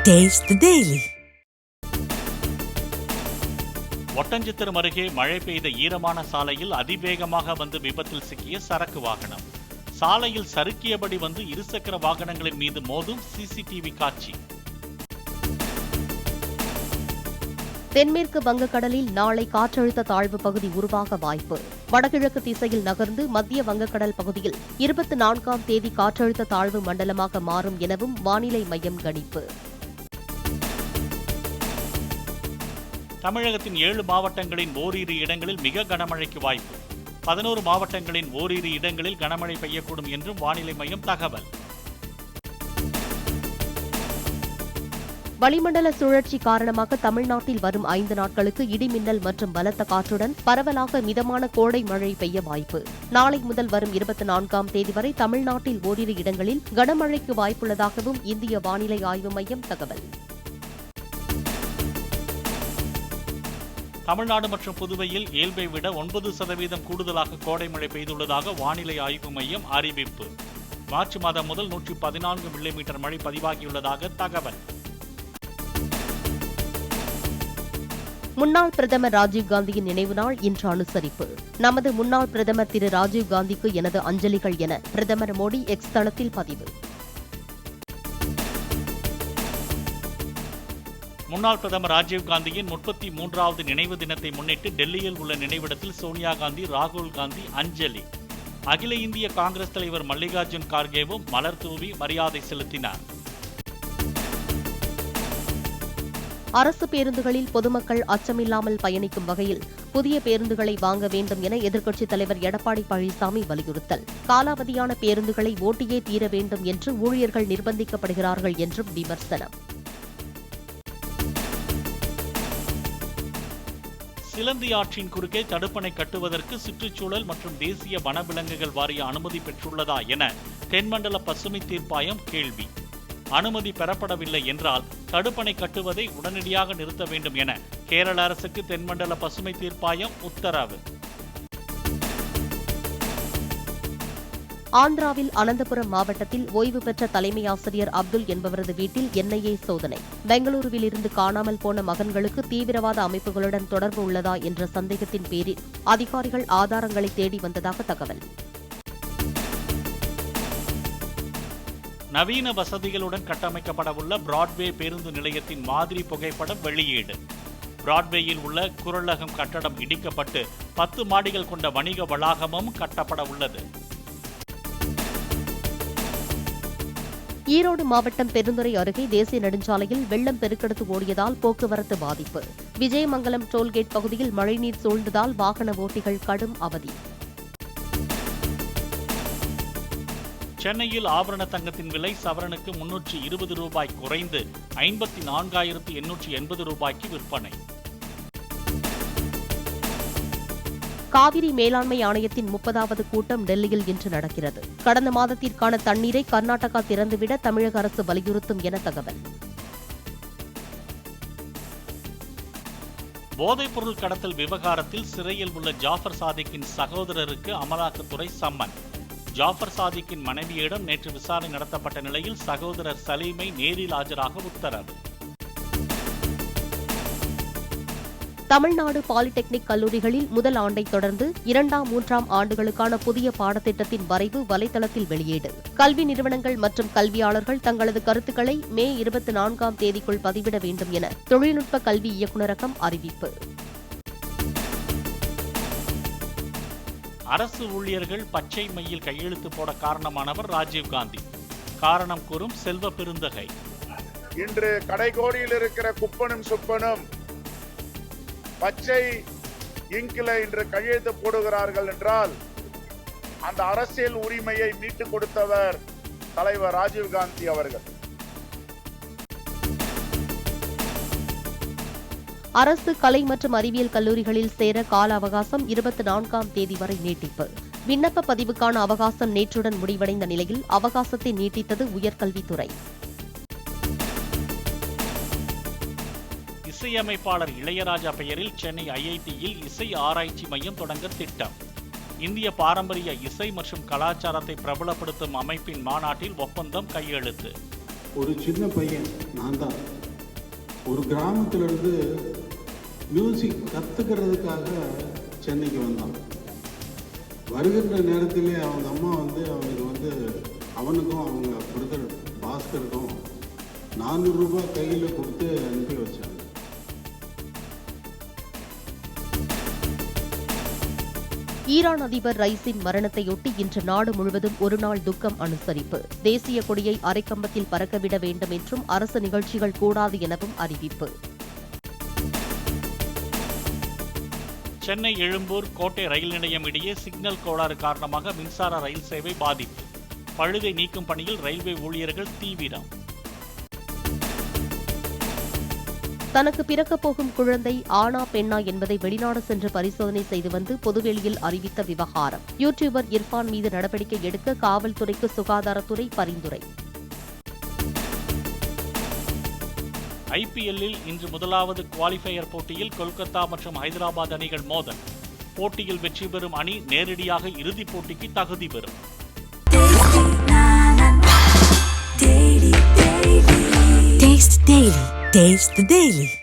Taste the Daily. Oddanchatram அருகே மழை பெய்த ஈரமான சாலையில் அதிவேகமாக வந்து விபத்தில் சிக்கிய சரக்கு வாகனம். சாலையில் சறுக்கியபடி வந்து இருசக்கர வாகனங்களின் மீது மோதும் சிசிடிவி காட்சி. தென்மேற்கு வங்கக்கடலில் நாளை காற்றழுத்த தாழ்வு பகுதி உருவாக வாய்ப்பு. வடகிழக்கு திசையில் நகர்ந்து மத்திய வங்கக்கடல் பகுதியில் 24ஆம் தேதி காற்றழுத்த தாழ்வு மண்டலமாக மாறும் எனவும் வானிலை மையம் கணிப்பு. தமிழகத்தின் 7 மாவட்டங்களின் ஓரிரு இடங்களில் மிக கனமழைக்கு வாய்ப்பு. 11 மாவட்டங்களின் ஓரிரு இடங்களில் கனமழை பெய்யக்கூடும் என்றும் வானிலை மையம் தகவல். வளிமண்டல சுழற்சி காரணமாக தமிழ்நாட்டில் வரும் 5 நாட்களுக்கு இடிமின்னல் மற்றும் பலத்த காற்றுடன் பரவலாக மிதமான கோடை மழை பெய்ய வாய்ப்பு. நாளை முதல் வரும் 24ஆம் தேதி வரை தமிழ்நாட்டில் ஓரிரு இடங்களில் கனமழைக்கு வாய்ப்புள்ளதாகவும் இந்திய வானிலை ஆய்வு மையம் தகவல். தமிழ்நாடு மற்றும் புதுவையில் இயல்பை விட 9% கூடுதலாக கோடை மழை பெய்துள்ளதாக வானிலை ஆய்வு மையம் அறிவிப்பு. மார்ச் மாதம் முதல் 114 மில்லிமீட்டர் மழை பதிவாகியுள்ளதாக தகவல். முன்னாள் பிரதமர் ராஜீவ்காந்தியின் நினைவு நாள் இன்று அனுசரிப்பு. நமது முன்னாள் பிரதமர் திரு ராஜீவ்காந்திக்கு எனது அஞ்சலிகள் என பிரதமர் மோடி எக்ஸ் தளத்தில் பதிவு. முன்னாள் பிரதமர் ராஜீவ்காந்தியின் 33வது நினைவு தினத்தை முன்னிட்டு டெல்லியில் உள்ள நினைவிடத்தில் சோனியா காந்தி, ராகுல் காந்தி அஞ்சலி. அகில இந்திய காங்கிரஸ் தலைவர் மல்லிகார்ஜுன் கார்கேவும் மலர் தூவி மரியாதை செலுத்தினார். அரசு பேருந்துகளில் பொதுமக்கள் அச்சமில்லாமல் பயணிக்கும் வகையில் புதிய பேருந்துகளை வாங்க வேண்டும் என எதிர்க்கட்சித் தலைவர் எடப்பாடி பழனிசாமி வலியுறுத்தல். காலாவதியான பேருந்துகளை ஓட்டியே தீர வேண்டும் என்று ஊழியர்கள் நிர்பந்திக்கப்படுகிறார்கள் என்றும் விமர்சனம். சிலந்தி ஆற்றின் குறுக்கே தடுப்பணை கட்டுவதற்கு சுற்றுச்சூழல் மற்றும் தேசிய வனவிலங்குகள் வாரிய அனுமதி பெற்றுள்ளதா என தென்மண்டல பசுமை தீர்ப்பாயம் கேள்வி. அனுமதி பெறப்படவில்லை என்றால் தடுப்பணை கட்டுவதை உடனடியாக நிறுத்த வேண்டும் என கேரள அரசுக்கு தென்மண்டல பசுமை தீர்ப்பாயம் உத்தரவு. ஆந்திராவில் அனந்தபுரம் மாவட்டத்தில் ஓய்வு பெற்ற தலைமை ஆசிரியர் அப்துல் என்பவரது வீட்டில் என்ஐஏ சோதனை. பெங்களூருவில் இருந்து காணாமல் போன மகன்களுக்கு தீவிரவாத அமைப்புகளுடன் தொடர்பு உள்ளதா என்ற சந்தேகத்தின் பேரில் அதிகாரிகள் ஆதாரங்களை தேடி வந்ததாக தகவல். நவீன வசதிகளுடன் கட்டமைக்கப்படவுள்ள பிராட்வே பேருந்து நிலையத்தின் மாதிரி புகைப்படம் வெளியீடு. பிராட்வேயில் உள்ள குரலகம் கட்டடம் இடிக்கப்பட்டு 10 மாடிகள் கொண்ட வணிக வளாகமும் கட்டப்பட உள்ளது. ஈரோடு மாவட்டம் பெருந்துறை அருகே தேசிய நெடுஞ்சாலையில் வெள்ளம் பெருக்கெடுத்து ஓடியதால் போக்குவரத்து பாதிப்பு. விஜயமங்கலம் டோல்கேட் பகுதியில் மழைநீர் சூழ்ந்ததால் வாகன ஓட்டிகள் கடும் அவதி. சென்னையில் ஆபரண தங்கத்தின் விலை சவரனுக்கு 320 ரூபாய் குறைந்து 54,880 ரூபாய்க்கு விற்பனை. காவிரி மேலாண்மை ஆணையத்தின் 30வது கூட்டம் டெல்லியில் இன்று நடக்கிறது. கடந்த மாதத்திற்கான தண்ணீரை கர்நாடகா திறந்துவிட தமிழக அரசு வலியுறுத்தும் என தகவல். போதைப்பொருள் கடத்தல் விவகாரத்தில் சிறையில் உள்ள ஜாஃபர் சாதிக்கின் சகோதரருக்கு அமலாக்கத்துறை சம்மன். ஜாஃபர் சாதிக்கின் மனைவியிடம் நேற்று விசாரணை நடத்தப்பட்ட நிலையில் சகோதரர் சலீமை நேரில் ஆஜராக உத்தரவு. தமிழ்நாடு பாலிடெக்னிக் கல்லூரிகளில் முதல் ஆண்டை தொடர்ந்து 2ஆம், 3ஆம் ஆண்டுகளுக்கான புதிய பாடத்திட்டத்தின் வரைவு வலைதளத்தில் வெளியீடு. கல்வி நிறுவனங்கள் மற்றும் கல்வியாளர்கள் தங்களது கருத்துக்களை மே 24ஆம் தேதிக்குள் பதிவிட வேண்டும் என தொழில்நுட்ப கல்வி இயக்குநரகம் அறிவிப்பு. அரசு ஊழியர்கள் பச்சை மையில் கையெழுத்து போட காரணமானவர் ராஜீவ்காந்தி. காரணம் கூறும் செல்வ பெருந்தகை. இன்று கடைகோடியில் இருக்கிற குப்பனும் சுப்பனும் பச்சை இங்கில இன்று கையெழுத்து போடுகிறார்கள் என்றால் அந்த அரசியல் உரிமையை மீட்டுக் கொடுத்தவர் தலைவர் ராஜீவ்காந்தி அவர்கள். அரசு கலை மற்றும் அறிவியல் கல்லூரிகளில் சேர கால அவகாசம் 24ஆம் தேதி வரை நீட்டிப்பு. விண்ணப்ப பதிவுக்கான அவகாசம் நேற்றுடன் முடிவடைந்த நிலையில் அவகாசத்தை நீட்டித்தது உயர்கல்வித்துறை. இசையமைப்பாளர் இளையராஜா பெயரில் சென்னை ஐஐடியில் இசை ஆராய்ச்சி மையம் தொடங்க திட்டம். இந்திய பாரம்பரிய இசை மற்றும் கலாச்சாரத்தை பிரபலப்படுத்தும் அமைப்பின் மாநாட்டில் ஒப்பந்தம் கையெழுத்து. ஒரு சின்ன பையன் நான் தான் ஒரு கிராமத்திலிருந்து மியூசிக் கற்றுக்கிறதுக்காக சென்னைக்கு வந்தான். வருகின்ற நேரத்திலே அவங்க அம்மா அவனுக்கு அவனுக்கும் அவங்க பிரதர் பாஸ்கருக்கும் 400 ரூபாய் கையில் கொடுத்து அனுப்பி வச்சாங்க. ஈரான் அதிபர் ரைஸின் மரணத்தையொட்டி இன்று நாடு முழுவதும் ஒருநாள் துக்கம் அனுசரிப்பு. தேசிய கொடியை அரைக்கம்பத்தில் பறக்கவிட வேண்டும் என்றும் அரசு நிகழ்ச்சிகள் கூடாது எனவும் அறிவிப்பு. சென்னை எழும்பூர் கோட்டை ரயில் நிலையம் இடையே சிக்னல் கோளாறு காரணமாக மின்சார ரயில் சேவை பாதிப்பு. பழுதை நீக்கும் பணியில் ரயில்வே ஊழியர்கள் தீவிரம். தனக்கு பிறக்கப் போகும் குழந்தை ஆணா பெண்ணா என்பதை வெளிநாடு சென்று பரிசோதனை செய்து வந்து பொதுவெளியில் அறிவித்த விவகாரம். யூடியூபர் இர்ஃபான் மீது நடவடிக்கை எடுக்க காவல்துறைக்கு சுகாதாரத்துறை பரிந்துரை. ஐபிஎல்லில் இன்று முதலாவது குவாலிஃபயர் போட்டியில் கொல்கத்தா மற்றும் ஹைதராபாத் அணிகள் மோதல். போட்டியில் வெற்றி பெறும் அணி நேரடியாக இறுதிப் போட்டிக்கு தகுதி பெறும். Taste the Daily.